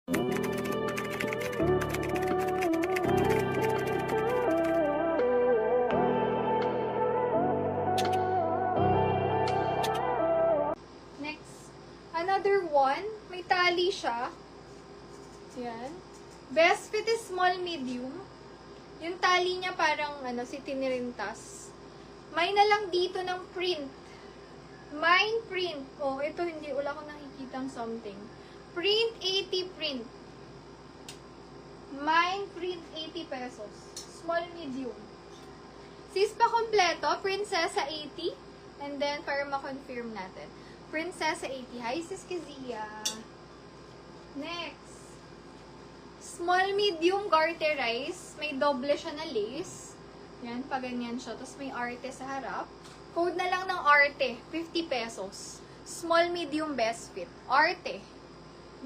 Next, another one. May tali siya. Yan. Best fit is small medium. Yung tali niya parang si tinirintas. May na lang dito ng print. Mine print. Oh, ito hindi. Wala ko nakikitang something. Print 80 print. Mine print 80 pesos. Small medium. Sis pa kompleto. Prinsesa 80. And then, para ma-confirm natin. Prinsesa 80. Hi, Sis Kazia. Next. Small medium garterize. May doble siya na lace. Yan, pa ganyan siya. Tapos may arte sa harap. Code na lang ng arte. 50 pesos. Small medium best fit. Arte.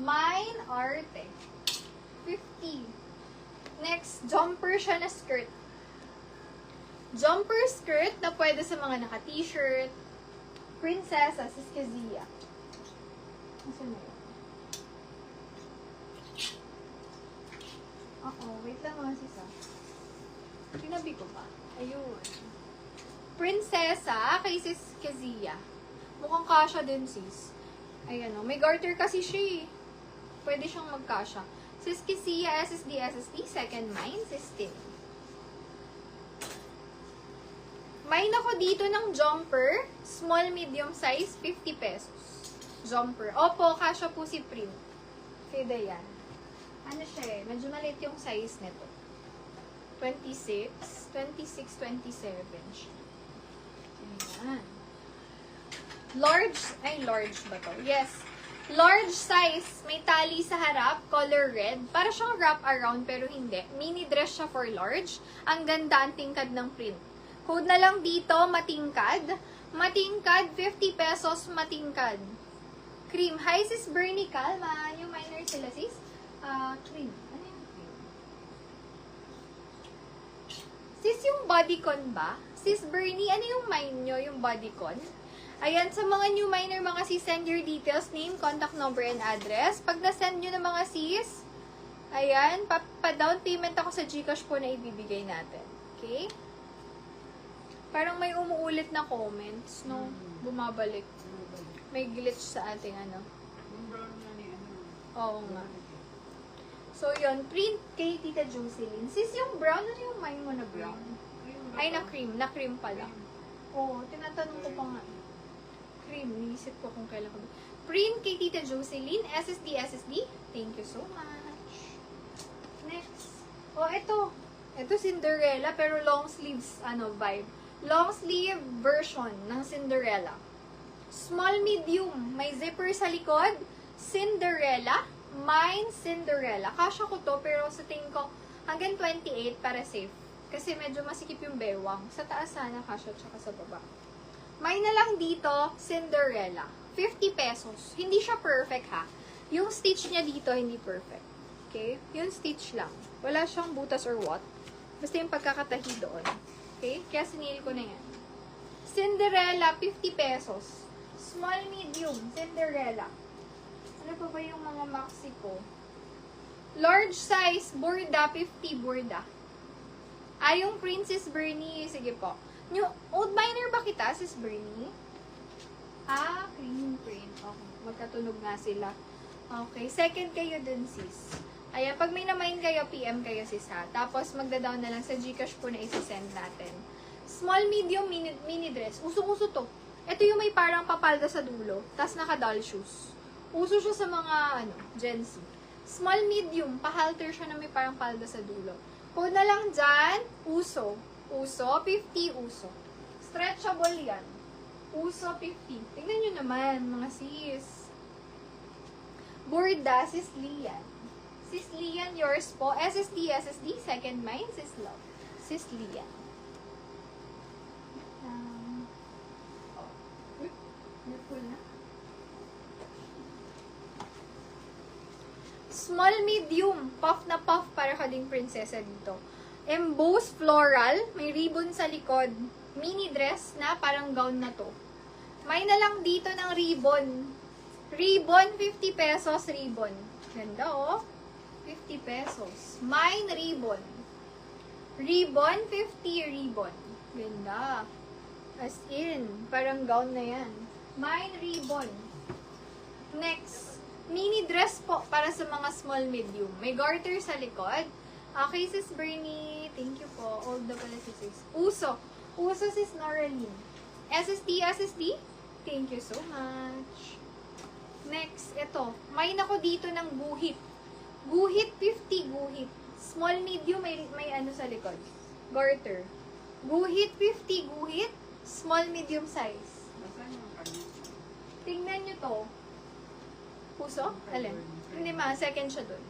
Mine arte. 50. Next, jumper siya na skirt. Jumper skirt na pwede sa mga naka-t-shirt. Prinsesa, Sis Kazia. Nasaan na yun? Wait lang mga sisa. Tinabi ko pa. Ayun. Prinsesa, kay Sis Kazia. Mukhang kasha din, sis. Ayan o. May garter kasi siya eh. Pwede siyang magkasha. Sis Kazia, SSD, second mine, Sis Tim. Mine ako dito ng jumper. Small, medium size, 50 pesos. Jumper. Opo, kasha po si Print. Kay Dayan. Ano siya eh, medyo maliit yung size nito. 26, 27 siya. Ayan. Large ba to? Yes. Large size, may tali sa harap, color red. Para siyang wrap around, pero hindi. Mini dress siya for large. Ang ganda, ang tingkad ng print. Code na lang dito, matingkad. Matingkad, 50 pesos, matingkad. Cream. Hi, Sis Bernie Calma. Yung minor sila, sis. Cream. Ano yung cream? Sis, yung bodycon ba? Sis Bernie, ano yung mine nyo, yung bodycon? Ayan, sa mga new minor, mga sis, send your details, name, contact number, and address. Pag na-send nyo ng mga sis, ayan, pa-down payment ako sa Gcash po na ibibigay natin. Okay? Parang may umuulit na comments, no? Bumabalik. May glitch sa ating Oo nga. So, yun. Print kay Tita Jocelyn. Sis, yung brown, ano yung mine mo na brown? Ay, na cream. Na cream pala. Oo, tinatanong ko pa nga. Cream. Iisip ko kung kailan ko. Print kay Tita Jocelyn. SSD. Thank you so much. Next. Oh, ito. Ito Cinderella, pero long sleeves, vibe. Long sleeve version ng Cinderella. Small medium. May zipper sa likod. Cinderella. Mine Cinderella. Kasha ko to, pero sa tingin ko, hanggang 28 para safe. Kasi medyo masikip yung bewang. Sa taas sana kasha, tsaka sa baba. Mine na lang dito, Cinderella. 50 pesos. Hindi siya perfect, ha? Yung stitch niya dito, hindi perfect. Okay? Yung stitch lang. Wala siyang butas or what. Basta yung pagkakatahi doon. Okay? Kaya sinil ko na yan. Cinderella, 50 pesos. Small, medium, Cinderella. Ano pa ba yung mga maxi ko? Large size, Borda, 50 Borda. Yung Princess Bernie, sige po. New, old minor ba kita, Sis Bernie? Cream print. Okay, magkatunog nga sila. Okay, second kayo dun, sis. Ayan, pag may na-mine kayo, PM kayo, sis, ha. Tapos, magda-down na lang sa Gcash po na isi-send natin. Small, medium, mini dress. Uso-uso to. Ito yung may parang papalda sa dulo. Tapos, naka-doll shoes. Uso siya sa mga, Gen Z. Small, medium. Pa-halter siya na may parang palda sa dulo. Code na lang dyan. Uso. Uso, 50 uso. Stretchable yan. Uso, 50. Tingnan nyo naman, mga sis. Borda, Sis Lian. Sis Lian, yours po. SSD, second mine, Sis Love. Sis Lian. Full na. Small, medium. Puff na puff para ka ding prinsesa dito. Embossed floral. May ribbon sa likod. Mini dress na parang gown na to. May na lang dito ng ribbon. Ribbon, 50 pesos ribbon. Ganda, oh. 50 pesos. Mine ribbon. Ribbon, 50 ribbon. Ganda. As in, parang gown na yan. Mine ribbon. Next, mini dress po para sa mga small medium. May garter sa likod. Okay, Sis Bernie. Thank you po. All the pala si Sis. Uso. Uso, Sis Noraline. SSD. Thank you so much. Next, ito. May nako dito ng guhit. Guhit, 50 guhit. Small, medium, may ano sa likod. Garter. Guhit, 50 guhit. Small, medium size. Tingnan nyo to. Puso? Alin? Hindi ma, second siya dun.